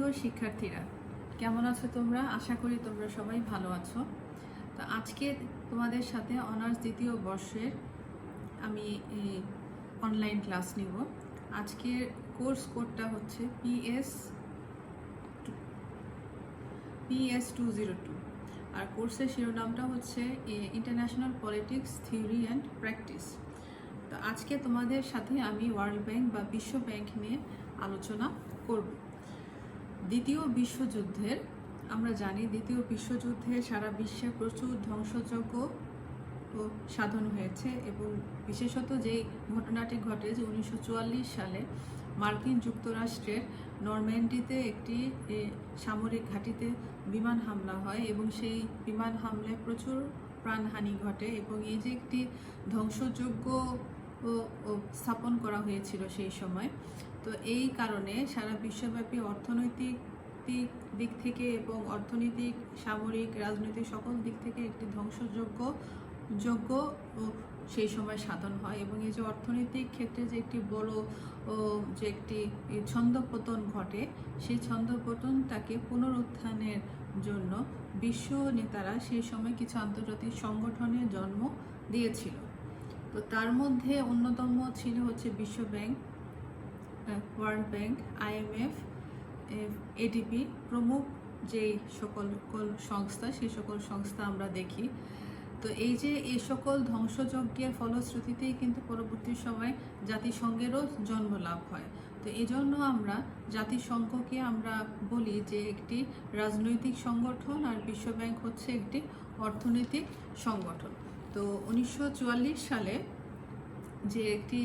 প্রিয় শিক্ষার্থীরা, কেমন আছো তোমরা? আশা করি তোমরা সবাই ভালো আছো। তো আজকে তোমাদের সাথে অনার্স দ্বিতীয় বর্ষের আমি অনলাইন ক্লাস নিব। আজকের কোর্স কোডটা হচ্ছে PS202 আর কোর্সের শিরোনামটা হচ্ছে international politics theory and practice. তো আজকে তোমাদের সাথে আমি ওয়ার্ল্ড ব্যাংক বা বিশ্ব ব্যাংক নিয়ে আলোচনা করব। দ্বিতীয় বিশ্বযুদ্ধের আমরা জানি দ্বিতীয় বিশ্বযুদ্ধে সারা বিশ্বে প্রচুর ধ্বংসযজ্ঞ সাধন হয়েছে এবং বিশেষত যেই ঘটনাটি ঘটে যে 1944 সালে মার্কিন যুক্তরাষ্ট্রের নরম্যান্ডিতে একটি সামরিক ঘাঁটিতে বিমান হামলা হয় এবং সেই বিমান হামলায় প্রচুর প্রাণহানি ঘটে এবং এই যে একটি ধ্বংসযজ্ঞ স্থাপন করা হয়েছিল সেই সময়। তো এই কারণে সারা বিশ্বব্যাপী অর্থনৈতিক দিক থেকে এবং অর্থনৈতিক, সামরিক, রাজনৈতিক সকল দিক থেকে একটি ধ্বংসযজ্ঞ সেই সময় সাধন হয় এবং এই যে অর্থনৈতিক ক্ষেত্রে যে একটি বড় যে একটি ছন্দপতন ঘটে, সেই ছন্দপতন তাকে পুনরুত্থানের জন্য বিশ্ব নেতারা সেই সময় কিছু আন্তর্জাতিক সংগঠনের জন্ম দিয়েছিল। তো তার মধ্যে অন্যতম ছিল হচ্ছে বিশ্ব bank, world bank, IMF, ADB প্রমুখ যেই সকল সংস্থা, সেই সকল সংস্থা আমরা দেখি। তো এই যে এই সকল ধ্বংসযজ্ঞের ফলশ্রুতিতেই কিন্তু পরবর্তী সময় জাতিসংঘেরও জন্ম লাভ হয়। তো এই জন্য আমরা জাতিসংঘকে আমরা বলি যে একটি রাজনৈতিক সংগঠন আর বিশ্ব ব্যাংক হচ্ছে একটি অর্থনৈতিক সংগঠন। তো 1944 সালে যে একটি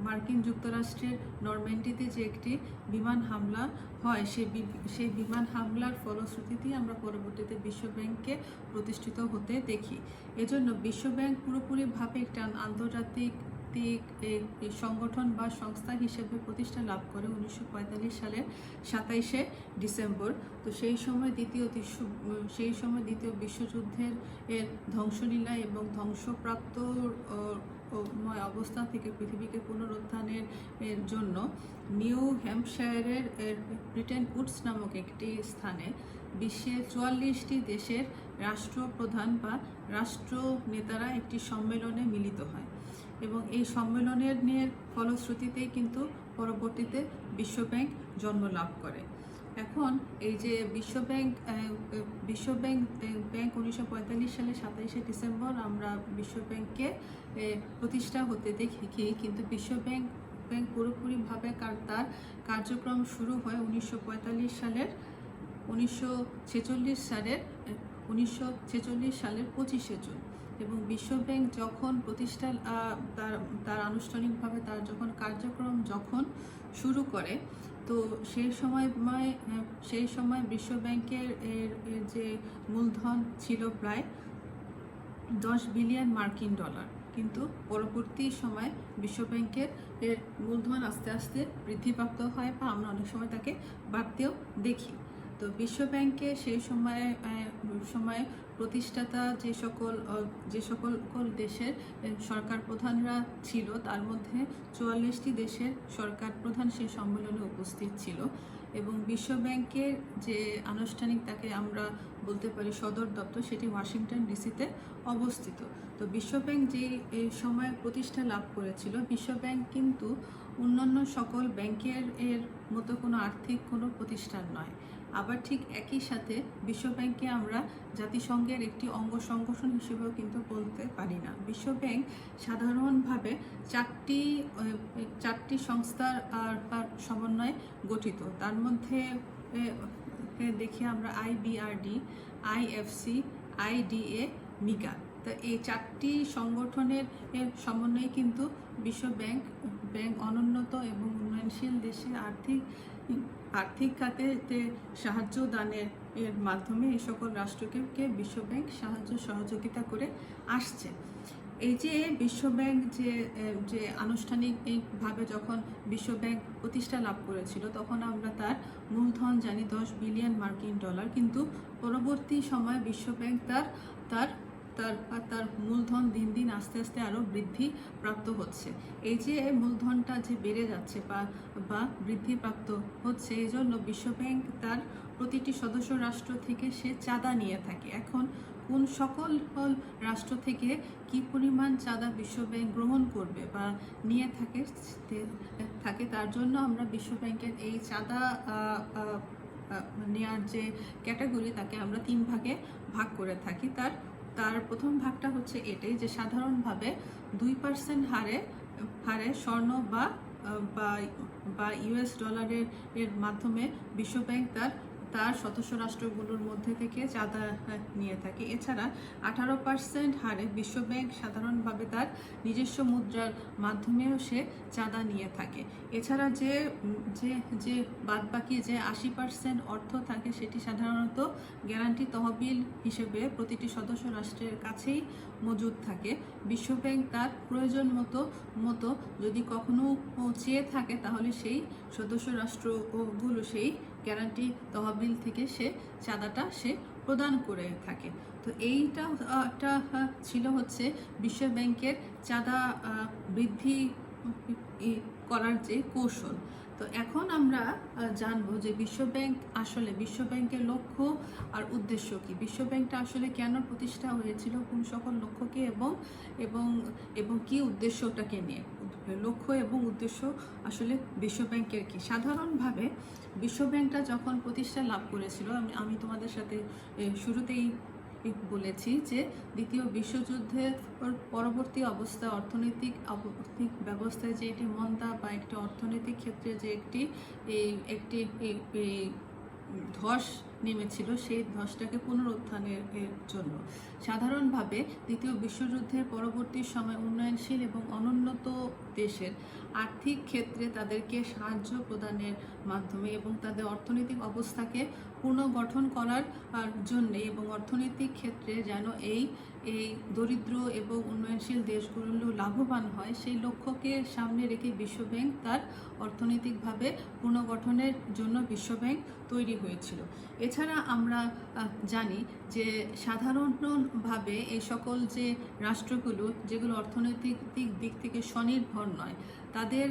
মার্কিন যুক্তরাষ্ট্রের নরম্যান্ডিতে যে একটি বিমান হামলা হয়, সেই বিমান হামলার ফলশ্রুতিতেই আমরা পরবর্তীতে বিশ্ব ব্যাংককে প্রতিষ্ঠিত হতে দেখি। এজন্য বিশ্ব ব্যাংক পুরোপুরিভাবে একটা আন্তর্জাতিক সংগঠন বা সংস্থা হিসেবে প্রতিষ্ঠা লাভ করে 1945 সালের 27শে ডিসেম্বর। তো সেই সময় দ্বিতীয় বিশ্বযুদ্ধের ধ্বংসলীলা এবং ধ্বংসপ্রাপ্ত অবস্থা থেকে পৃথিবীকে পুনরুত্থানের জন্য নিউ হ্যাম্পশায়ারের ব্রিটেন উডস নামক একটি স্থানে বিশ্বের 44টি দেশের রাষ্ট্রপ্রধান বা রাষ্ট্র নেতারা একটি সম্মেলনে মিলিত হয় এবং এই সম্মেলনের ফলশ্রুতিতেই কিন্তু পরবর্তীতে বিশ্ব ব্যাংক জন্ম লাভ করে। এখন এই যে বিশ্ব ব্যাংক 1945 সালে 27শে ডিসেম্বর আমরা বিশ্ব ব্যাংককে প্রতিষ্ঠা হতে দেখি, কিন্তু বিশ্ব ব্যাংক পুরোপুরিভাবে তার কার্যক্রম শুরু হয় 1946 সালের 25শে জুন এবং বিশ্ব ব্যাংক যখন প্রতিষ্ঠা তার আনুষ্ঠানিকভাবে তার যখন কার্যক্রম শুরু করে, তো সেই সময় বিশ্ব ব্যাংকের যে মূলধন ছিল প্রায় 10 বিলিয়ন মার্কিন ডলার, কিন্তু পরবর্তী সময় বিশ্ব ব্যাংকের মূলধন আস্তে আস্তে বৃদ্ধিপ্রাপ্ত হয় বা আমরা অনেক সময় তাকে বাড়তেও দেখি। তো বিশ্ব ব্যাংকে সেই সময় প্রতিষ্ঠাতা যে সকল দেশের সরকার প্রধানরা ছিল, তার মধ্যে 44টি দেশের সরকার প্রধান সেই সম্মেলনে উপস্থিত ছিল এবং বিশ্ব ব্যাংকের যে আনুষ্ঠানিক তাকে আমরা বলতে পারি সদর দপ্তর, সেটি ওয়াশিংটন ডিসিতে অবস্থিত। তো বিশ্ব ব্যাংক যে সময় প্রতিষ্ঠা লাভ করেছিল, বিশ্ব ব্যাংক কিন্তু অন্যান্য সকল ব্যাংকের মতো কোনো আর্থিক কোনো প্রতিষ্ঠান নয়। আবার ঠিক একই সাথে বিশ্ব ব্যাংককে আমরা জাতিসংঘের একটি অঙ্গ সংগঠন হিসেবেও কিন্তু বলতে পারি না। বিশ্ব ব্যাংক সাধারণভাবে চারটি সংস্থার সমন্বয়ে গঠিত। তার মধ্যে দেখি আমরা IBRD, IFC, IDA, MIGA। তো এই চারটি সংগঠনের সমন্বয়ে কিন্তু বিশ্ব ব্যাংক অনুন্নত এবং উন্নয়নশীল দেশে আর্থিক খাতে সাহায্য দানের মাধ্যমে এই সকল রাষ্ট্রকে বিশ্ব ব্যাংক সাহায্য সহযোগিতা করে আসছে। এই যে বিশ্ব ব্যাংক যে আনুষ্ঠানিকভাবে যখন বিশ্ব ব্যাংক প্রতিষ্ঠা লাভ করেছিল, তখন আমরা তার মূলধন জানি 10 বিলিয়ন মার্কিন ডলার, কিন্তু পরবর্তী সময় বিশ্ব ব্যাংক তার তার মূলধন দিন দিন আস্তে আস্তে আরও বৃদ্ধি প্রাপ্ত হচ্ছে। এই যে মূলধনটা যে বেড়ে যাচ্ছে বা বৃদ্ধিপ্রাপ্ত হচ্ছে, এই জন্য বিশ্বব্যাংক তার প্রতিটি সদস্য রাষ্ট্র থেকে সে চাঁদা নিয়ে থাকে। এখন কোন সকল রাষ্ট্র থেকে কি পরিমাণ চাঁদা বিশ্বব্যাংক গ্রহণ করবে বা নিয়ে থাকে তার জন্য আমরা বিশ্বব্যাংকের এই চাঁদা নেওয়ার যে ক্যাটাগরি তাকে আমরা 3 ভাগে ভাগ করে থাকি। তার প্রথম ভাগটা হচ্ছে এটাই যে সাধারণভাবে 2% হারে স্বর্ণ বা ইউএস ডলারের মাধ্যমে বিশ্বব্যাংক তার সদস্য রাষ্ট্রগুলোর মধ্যে থেকে চাঁদা নিয়ে থাকে। এছাড়া 18% হারে বিশ্বব্যাংক সাধারণভাবে তার নিজস্ব মুদ্রার মাধ্যমেও সে চাঁদা নিয়ে থাকে। এছাড়া যে বাদবাকি যে 80% অর্থ থাকে সেটি সাধারণত গ্যারান্টি তহবিল হিসেবে প্রতিটি সদস্য রাষ্ট্রের কাছেই মজুদ থাকে। বিশ্বব্যাংক তার প্রয়োজন মতো যদি কখনো চেয়ে থাকে তাহলে সেই সদস্য রাষ্ট্রগুলো সেই গ্যারান্টি তহবিল থেকে সে চাঁদাটা সে প্রদান করে থাকে। তো এইটা ছিল হচ্ছে বিশ্বব্যাংকের চাঁদা বৃদ্ধি করার যে কৌশল। তো এখন আমরা জানবো যে বিশ্বব্যাংকের লক্ষ্য আর উদ্দেশ্য কি, বিশ্বব্যাংকটা আসলে কেন প্রতিষ্ঠা হয়েছিল, কোন সকল লক্ষ্যকে এবং কি উদ্দেশ্যটাকে নিয়ে, লক্ষ্য এবং উদ্দেশ্য আসলে বিশ্বব্যাংকের কি। সাধারণভাবে বিশ্বব্যাংকটা যখন প্রতিষ্ঠা লাভ করেছিল, আমি তোমাদের সাথে শুরুতেই বলেছি যে দ্বিতীয় বিশ্বযুদ্ধের পরবর্তী অবস্থা অর্থনৈতিক ব্যবস্থায় যে একটি মন্দা বা একটি অর্থনৈতিক ক্ষেত্রে যে একটি ধস নেমেছিল, সেই ধসটাকে পুনরুত্থানের জন্য সাধারণভাবে দ্বিতীয় বিশ্বযুদ্ধের পরবর্তী সময় উন্নয়নশীল এবং অনুন্নত দেশের আর্থিক ক্ষেত্রে তাদেরকে সাহায্য প্রদানের মাধ্যমে এবং তাদের অর্থনৈতিক অবস্থাকে পুনর্গঠন করার জন্যে এবং অর্থনৈতিক ক্ষেত্রে যেন এই দরিদ্র এবং উন্নয়নশীল দেশগুলো লাভবান হয়, সেই লক্ষ্যকে সামনে রেখে বিশ্বব্যাংক তার অর্থনৈতিকভাবে পুনর্গঠনের জন্য বিশ্বব্যাংক তৈরি হয়েছিল। এছাড়া আমরা জানি যে সাধারণভাবে এই সকল যে রাষ্ট্রগুলো যেগুলো অর্থনৈতিক দিক থেকে স্বনির্ভর নয়, তাদের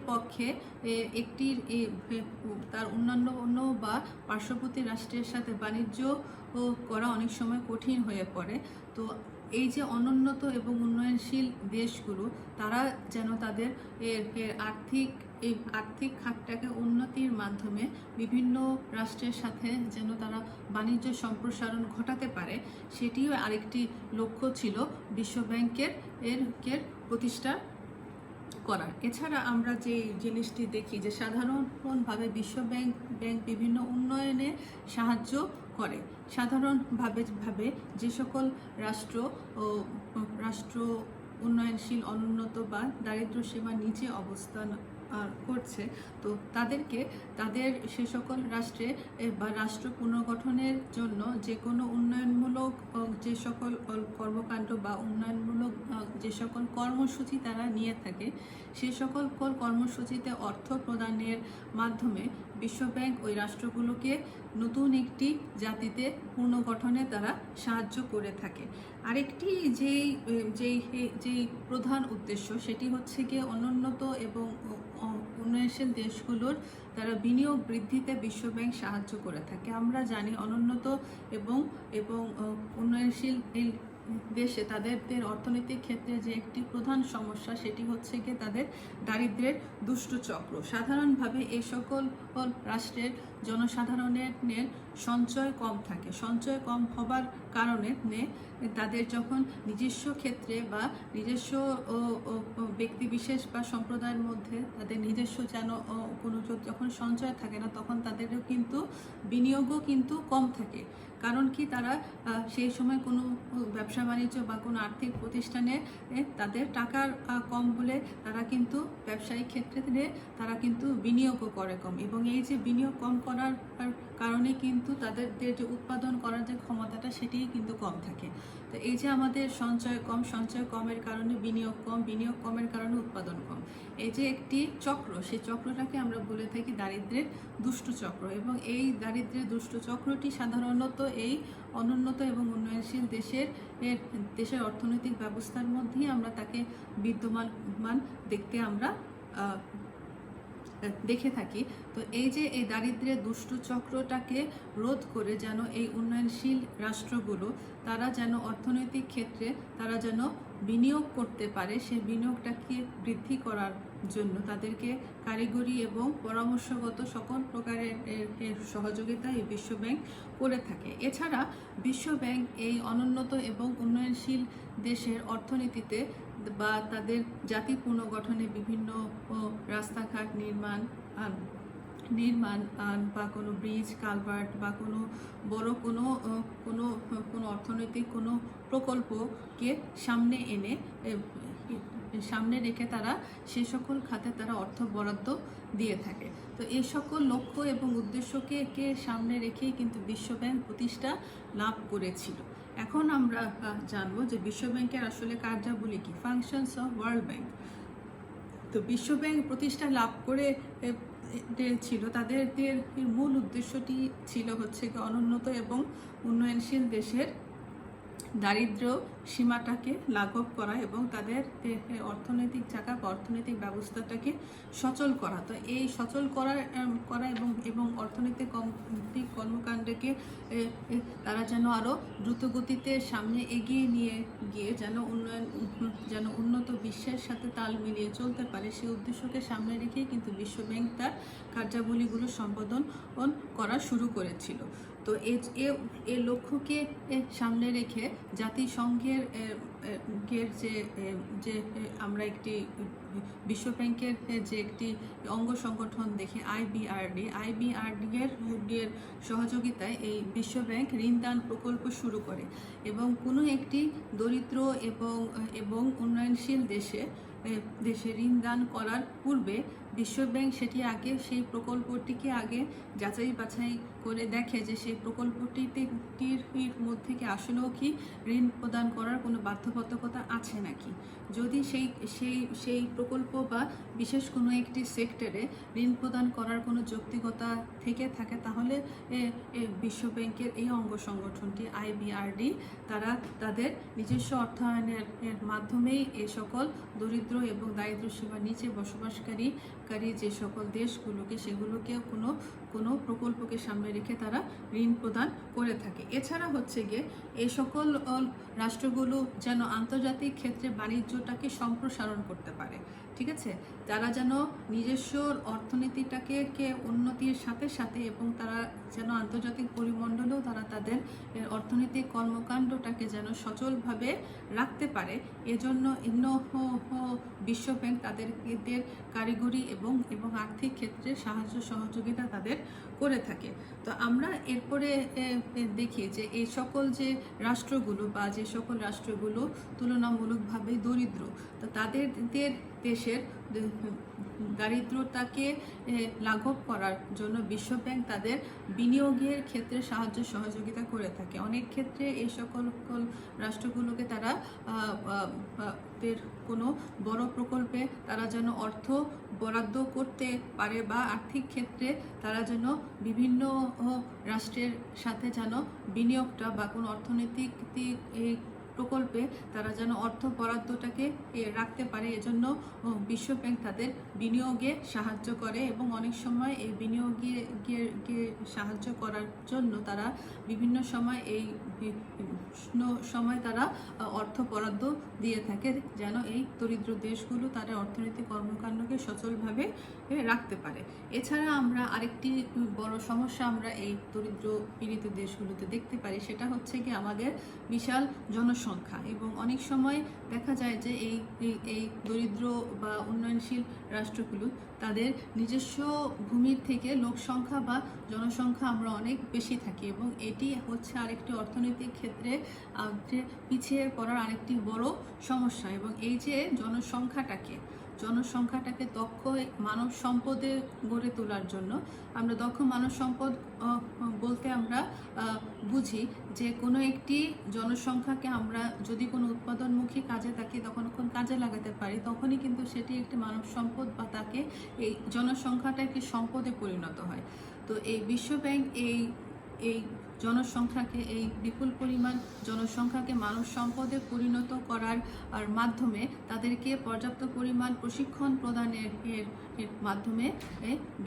পক্ষে তার অন্যান্য বা পার্শ্ববর্তী রাষ্ট্রের সাথে বাণিজ্য করা অনেক সময় কঠিন হয়ে পড়ে। তো এই যে অনুন্নত এবং উন্নয়নশীল দেশগুলো তারা যেন তাদের আর্থিক খাতটাকে উন্নতির মাধ্যমে বিভিন্ন রাষ্ট্রের সাথে যেন তারা বাণিজ্য সম্প্রসারণ ঘটাতে পারে, সেটিও আরেকটি লক্ষ্য ছিল বিশ্বব্যাংকের প্রতিষ্ঠা করার। এছাড়া আমরা যে জিনিসটি দেখি যে সাধারণভাবে বিশ্বব্যাংক বিভিন্ন উন্নয়নে সাহায্য করে। সাধারণভাবে যে সকল রাষ্ট্র উন্নয়নশীল, অনুন্নত বা দারিদ্র্য সীমার নিচে অবস্থান করছে, তো তাদের সে সকল রাষ্ট্রে বা রাষ্ট্র পুনর্গঠনের জন্য যে কোনো উন্নয়নমূলক যে সকল কর্মকাণ্ড বা উন্নয়নমূলক যে সকল কর্মসূচি তারা নিয়ে থাকে, সে সকল কর্মসূচিতে অর্থ প্রদানের মাধ্যমে বিশ্বব্যাংক ওই রাষ্ট্রগুলোকে নতুন একটি জাতিতে পুনর্গঠনে তারা সাহায্য করে থাকে। আরেকটি যেই প্রধান উদ্দেশ্য সেটি হচ্ছে গিয়ে অনুন্নত এবং উন্নয়নশীল দেশগুলোর তারা বিনিয়োগ বৃদ্ধিতে বিশ্বব্যাংক সাহায্য করে থাকে। আমরা জানি অনুন্নত এবং উন্নয়নশীল দেশে তাদের অর্থনৈতিক ক্ষেত্রে যে একটি প্রধান সমস্যা সেটি হচ্ছে গিয়ে তাদের দারিদ্র্যের দুষ্ট চক্র। সাধারণভাবে এই সকল রাষ্ট্রের জনসাধারণের সঞ্চয় কম থাকে। সঞ্চয় কম হবার কারণে তাদের যখন নিজস্ব ক্ষেত্রে বা নিজস্ব ব্যক্তিবিশেষ বা সম্প্রদায়ের মধ্যে তাদের নিজস্ব কোনো যখন সঞ্চয় থাকে না, তখন তাদেরও কিন্তু বিনিয়োগও কিন্তু কম থাকে। কারণ কি, তারা সেই সময় কোনো ব্যবসা বাণিজ্য বা কোনো আর্থিক প্রতিষ্ঠানে তাদের টাকার কম বলে তারা কিন্তু ব্যবসায়িক ক্ষেত্রে তারা কিন্তু বিনিয়োগও করে কম, এবং এই যে বিনিয়োগ কম করার কারণে কিন্তু তাদের যে উৎপাদন করার যে ক্ষমতাটা সেটিই কিন্তু কম থাকে। তো এই যে আমাদের সঞ্চয় কমের কারণে বিনিয়োগ কমের কারণে উৎপাদন কম, এই যে একটি চক্র, সেই চক্রটাকে আমরা বলে থাকি দারিদ্র্যের দুষ্ট চক্র। এবং এই দারিদ্র্যের দুষ্ট চক্রটি সাধারণত এই অনুন্নত এবং উন্নয়নশীল দেশের অর্থনৈতিক ব্যবস্থার মধ্যেই আমরা তাকে বিদ্যমান দেখতে আমরা দেখে থাকি। তো এই যে এই দারিদ্র্যের দুষ্টু চক্রটাকে রোধ করে যেন এই উন্নয়নশীল রাষ্ট্রগুলো তারা যেন অর্থনৈতিক ক্ষেত্রে তারা যেন বিনিয়োগ করতে পারে, সেই বিনিয়োগটাকে বৃদ্ধি করার জন্য তাদেরকে কারিগরি এবং পরামর্শগত সকল প্রকারের সহযোগিতা এই বিশ্বব্যাংক করে থাকে। এছাড়া বিশ্বব্যাংক এই অনুন্নত এবং উন্নয়নশীল দেশের অর্থনীতিতে বা তাদের জাতি পুনর্গঠনে বিভিন্ন রাস্তাঘাট নির্মাণ বা কোনো ব্রিজ কালভার্ট বা কোনো বড় কোনো অর্থনৈতিক কোনো প্রকল্পকে সামনে রেখে তারা সে সকল খাতে তারা অর্থ বরাদ্দ দিয়ে থাকে। তো এই সকল লক্ষ্য এবং উদ্দেশ্যকে সামনে রেখেই কিন্তু বিশ্বব্যাংক প্রতিষ্ঠা লাভ করেছিল। এখন আমরা জানবো যে বিশ্বব্যাংকের আসলে কার্যাবলী কি, ফাংশনস অফ ওয়ার্ল্ড ব্যাংক। তো বিশ্বব্যাংক প্রতিষ্ঠা লাভ করে ছিল তাদের মূল উদ্দেশ্যটি ছিল হচ্ছে অনুন্নত এবং উন্নয়নশীল দেশের দারিদ্র্য সীমাটাকে লাঘব করা এবং তাদের অর্থনৈতিক চাকা বা অর্থনৈতিক ব্যবস্থাটাকে সচল করা। তো এই সচল করা এবং অর্থনৈতিক কর্মকাণ্ডকে তারা যেন আরও দ্রুতগতিতে সামনে এগিয়ে নিয়ে গিয়ে যেন উন্নত বিশ্বের সাথে তাল মিলিয়ে চলতে পারে, সেই উদ্দেশ্যকে সামনে রেখেই কিন্তু বিশ্বব্যাংক তার কার্যাবলীগুলো সম্পাদন করা শুরু করেছিল। তো এই লক্ষ্যকে সামনে রেখে জাতিসংঘের যে আমরা একটি বিশ্বব্যাংকের যে একটি অঙ্গ সংগঠন দেখি আইবিআরডি এর সহযোগিতায় এই বিশ্বব্যাংক ঋণদান প্রকল্প শুরু করে এবং কোনো একটি দরিদ্র এবং উন্নয়নশীল দেশে ঋণ দান করার পূর্বে বিশ্বব্যাংক সেই প্রকল্পটিকে আগে যাচাই বাছাই করে দেখে যে সেই প্রকল্পটির মধ্যে কি আসলেও কি ঋণ প্রদান করার কোনো বাধ্যবাধকতা আছে নাকি। যদি সেই প্রকল্প বা বিশেষ কোনো একটি সেক্টরে ঋণ প্রদান করার কোনো যৌক্তিকতা থেকে থাকে তাহলে বিশ্বব্যাংকের এই অঙ্গ সংগঠনটি আইবিআরডি তারা তাদের নিজস্ব অর্থায়নের মাধ্যমেই এই সকল দরিদ্র এবং দারিদ্র সীমার নিচে বসবাসকারী যে সকল সেগুলোকে কোনো প্রকল্পকে সামনে রেখে তারা ঋণ প্রদান করে থাকে। এছাড়া হচ্ছে গিয়ে এই সকল রাষ্ট্রগুলো যেন আন্তর্জাতিক ক্ষেত্রে বাণিজ্যটাকে সম্প্রসারণ করতে পারে, ঠিক আছে, তারা যেন নিজস্ব অর্থনীতিটাকে উন্নতির সাথে সাথে এবং তারা যেন আন্তর্জাতিক পরিমণ্ডলেও তারা তাদের অর্থনৈতিক কর্মকাণ্ডটাকে যেন সচলভাবে রাখতে পারে। এজন্য বিশ্বব্যাংক তাদের কারিগরি এবং আর্থিক ক্ষেত্রে সাহায্য সহযোগিতা তাদের করে থাকে। তো আমরা এরপরে দেখি যে এই সকল যে রাষ্ট্রগুলো বা যে সকল রাষ্ট্রগুলো তুলনামূলকভাবে দরিদ্র, তো তাদের দেশের দারিদ্রতাকে লাঘব করার জন্য বিশ্বব্যাংক তাদের বিনিয়োগের ক্ষেত্রে সাহায্য সহযোগিতা করে থাকে। অনেক ক্ষেত্রে এই সকল রাষ্ট্রগুলোকে তারা কোনো বড় প্রকল্পে তারা যেন অর্থ বরাদ্দ করতে পারে বা আর্থিক ক্ষেত্রে তারা যেন বিভিন্ন রাষ্ট্রের সাথে যেন বিনিয়োগটা বা কোনো অর্থনৈতিক প্রকল্পে তারা যেন অর্থ বরাদ্দটাকে রাখতে পারে। এজন্য বিশ্বব্যাংক তাদের বিনিয়োগে সাহায্য করে এবং অনেক সময় এই বিনিয়োগে সাহায্য করার জন্য তারা বিভিন্ন সময় তারা অর্থ বরাদ্দ দিয়ে থাকে যেন এই দরিদ্র দেশগুলো তাদের অর্থনৈতিক কর্মকাণ্ডকে সচলভাবে রাখতে পারে। এছাড়া আমরা আরেকটি বড় সমস্যা আমরা এই দরিদ্র পীড়িত দেশগুলোতে দেখতে পারি, সেটা হচ্ছে কি আমাদের বিশাল জনসংখ্যা এবং অনেক সময় দেখা যায় যে এই দরিদ্র বা উন্নয়নশীল রাষ্ট্রগুলো তাদের নিজস্ব ভূমির থেকে লোক সংখ্যা বা জনসংখ্যা আমরা অনেক বেশি থাকি এবং এটি হচ্ছে আরেকটি অর্থনৈতিক ক্ষেত্রে পিছিয়ে পড়ার আরেকটি বড় সমস্যা। এবং এই যে জনসংখ্যাটাকে দক্ষ মানব সম্পদে গড়ে তোলার জন্য আমরা দক্ষ মানব সম্পদ বলতে আমরা বুঝি যে কোনো একটি জনসংখ্যাকে আমরা যদি কোনো উৎপাদনমুখী কাজে তাকে তখন কাজে লাগাতে পারি তখনই কিন্তু সেটি একটি মানব সম্পদ বা তাকে এই জনসংখ্যাটা একটি সম্পদে পরিণত হয়। তো এই বিশ্বব্যাংক এই জনসংখ্যাকে, এই বিপুল পরিমাণ জনসংখ্যাকে মানব সম্পদে পরিণত করার মাধ্যমে তাদেরকে পর্যাপ্ত পরিমাণ প্রশিক্ষণ প্রদানের মাধ্যমে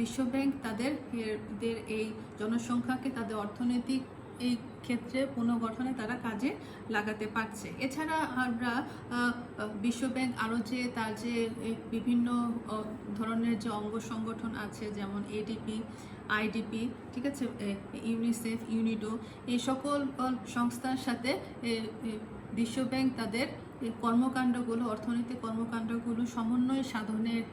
বিশ্বব্যাংক তাদের এই জনসংখ্যাকে তাদের অর্থনৈতিক এই ক্ষেত্রে পুনর্গঠনে তারা কাজে লাগাতে পারছে। এছাড়া আমরা বিশ্বব্যাংক আরও যে তার যে বিভিন্ন ধরনের যে অঙ্গ সংগঠন আছে, যেমন এডিপি, আইডিপি, ঠিক আছে, ইউনিসেফ, ইউনিডো, এই সকল সংস্থার সাথে বিশ্বব্যাংক তাদের কর্মকাণ্ডগুলো, অর্থনৈতিক কর্মকাণ্ডগুলো সমন্বয় সাধনের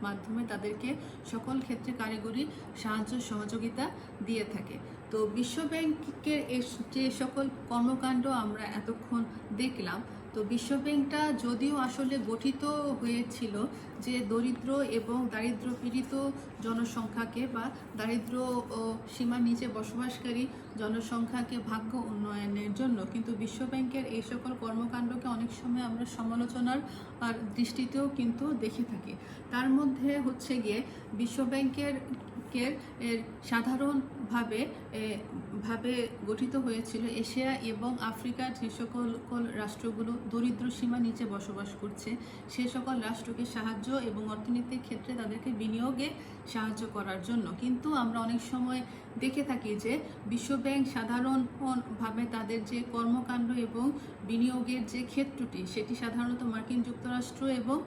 মাধ্যমে তাদেরকে সকল ক্ষেত্রে কারিগরি সাহায্য সহযোগিতা দিয়ে থাকে। তো বিশ্বব্যাংকের যে সকল কর্মকাণ্ড আমরা এতক্ষণ দেখলাম, তো বিশ্বব্যাংকটা যদিও আসলে গঠিত হয়েছিল যে দরিদ্র এবং দারিদ্র পীড়িত জনসংখ্যাকে বা দারিদ্র সীমার নিচে বসবাসকারী জনসংখ্যাকে ভাগ্য উন্নয়নের জন্য, কিন্তু বিশ্বব্যাংকের এই সকল কর্মকাণ্ডকে অনেক সময় আমরা সমালোচনার দৃষ্টিতেও কিন্তু দেখে থাকি। তার মধ্যে হচ্ছে গিয়ে বিশ্বব্যাংকের সাধারণভাবে গঠিত হয়েছিল এশিয়া এবং আফ্রিকার যে সকল রাষ্ট্রগুলো দরিদ্র সীমা নিচে বসবাস করছে, সে সকল রাষ্ট্রকে সাহায্য এবং অর্থনৈতিক ক্ষেত্রে তাদেরকে বিনিয়োগে সাহায্য করার জন্য। কিন্তু আমরা অনেক সময় দেখে থাকি যে বিশ্বব্যাংক সাধারণভাবে তাদের যে কর্মকাণ্ড এবং বিনিয়োগের যে ক্ষেত্রটি, সেটি সাধারণত মার্কিন যুক্তরাষ্ট্র এবং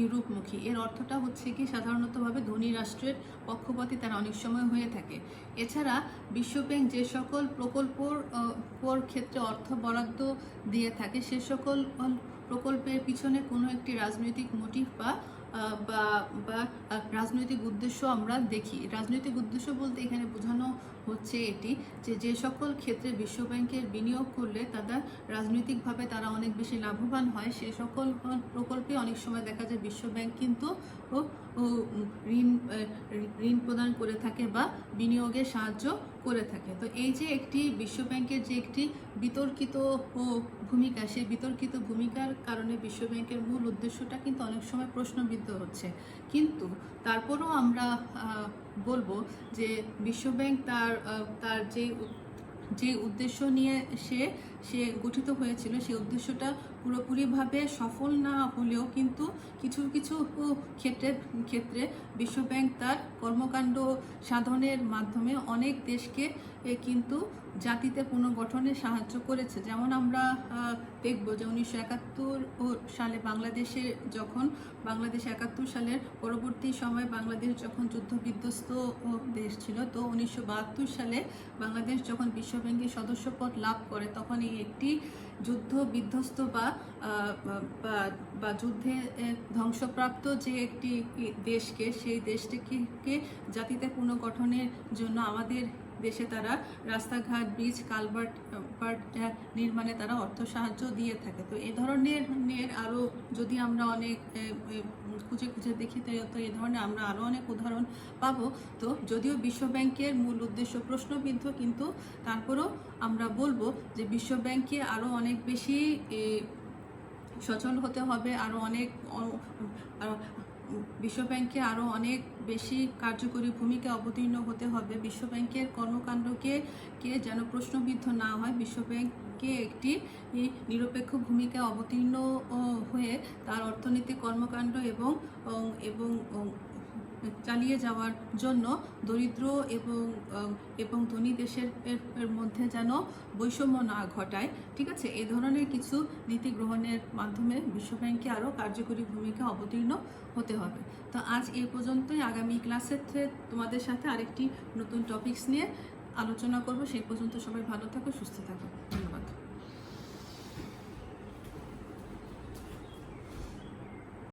ইউরোপমুখী। এর অর্থটা হচ্ছে কি সাধারণতভাবে ধনী রাষ্ট্রের পক্ষপাতী তারা অনেক সময় হয়ে থাকে। এছাড়া বিশ্বব্যাংক যে সকল প্রকল্পর ক্ষেত্রে অর্থ বরাদ্দ দিয়ে থাকে, সে সকল প্রকল্পের পিছনে কোনো একটি রাজনৈতিক মোটিভ বা রাজনৈতিক উদ্দেশ্য আমরা দেখি। রাজনৈতিক উদ্দেশ্য বলতে এখানে বোঝানো হচ্ছে এটি যে সকল ক্ষেত্রে বিশ্বব্যাংকের বিনিয়োগ করলে তারা রাজনৈতিকভাবে তারা অনেক বেশি লাভবান হয়, সে সকল প্রকল্পে অনেক সময় দেখা যায় বিশ্বব্যাংক কিন্তু ঋণ প্রদান করে থাকে বা বিনিয়োগে সাহায্য করে থাকে। তো এই যে একটি বিশ্বব্যাংকের যে একটি বিতর্কিত ভূমিকা, সেই বিতর্কিত ভূমিকার কারণে বিশ্বব্যাংকের মূল উদ্দেশ্যটা কিন্তু অনেক সময় প্রশ্নবিদ্ধ হচ্ছে। কিন্তু তারপরও আমরা বলবো যে বিশ্বব্যাংক তার যে উদ্দেশ্য নিয়ে সে গঠিত হয়েছিল, সেই উদ্দেশ্যটা পুরোপুরিভাবে সফল না হলেও কিন্তু কিছু কিছু ক্ষেত্রে বিশ্বব্যাংক তার কর্মকাণ্ড সাধনের মাধ্যমে অনেক দেশকে কিন্তু জাতিতে পুনর্গঠনে সাহায্য করেছে। যেমন আমরা দেখব যে 1971 সালে বাংলাদেশ 71 সালের পরবর্তী সময় বাংলাদেশ যখন যুদ্ধবিধ্বস্ত দেশ ছিল, তো 1972 সালে বাংলাদেশ যখন বিশ্বব্যাংকের সদস্যপদ লাভ করে, তখন এই একটি যুদ্ধ বিধ্বস্ত বা যুদ্ধে ধ্বংসপ্রাপ্ত যে একটি দেশকে, সেই দেশটিকে জাতিতে পুনর্গঠনের জন্য আমাদের দেশে তারা রাস্তাঘাট, ব্রিজ, কালভার্ট নির্মাণে তারা অর্থ সাহায্য দিয়ে থাকে। তো এই ধরনের আরও যদি আমরা অনেক খুঁজে দেখি, তো এই ধরনের আমরা আরও অনেক উদাহরণ পাবো। তো যদিও বিশ্বব্যাংকের মূল উদ্দেশ্য প্রশ্নবিদ্ধ, কিন্তু তারপরেও আমরা বলবো যে বিশ্বব্যাংকে আরও অনেক বেশি সচল হতে হবে, বিশ্বব্যাংকে আরও অনেক বেশি কার্যকরী ভূমিকা অবতীর্ণ হতে হবে। বিশ্বব্যাংকের কর্মকাণ্ডকে যেন প্রশ্নবিদ্ধ না হয়, বিশ্বব্যাংককে একটি নিরপেক্ষ ভূমিকা অবতীর্ণ হয়ে তার অর্থনৈতিক কর্মকাণ্ড এবং চালিয়ে যাওয়ার জন্য দরিদ্র এবং ধনী দেশের মধ্যে যেন বৈষম্য না ঘটায়, ঠিক আছে, এই ধরনের কিছু নীতি গ্রহণের মাধ্যমে বিশ্বব্যাংকে আরও কার্যকরী ভূমিকা অবতীর্ণ হতে হবে। তো আজ এই পর্যন্তই। আগামী ক্লাসের তোমাদের সাথে আরেকটি নতুন টপিকস নিয়ে আলোচনা করব। সেই পর্যন্ত সবাই ভালো থাকো, সুস্থ থাকো। ধন্যবাদ।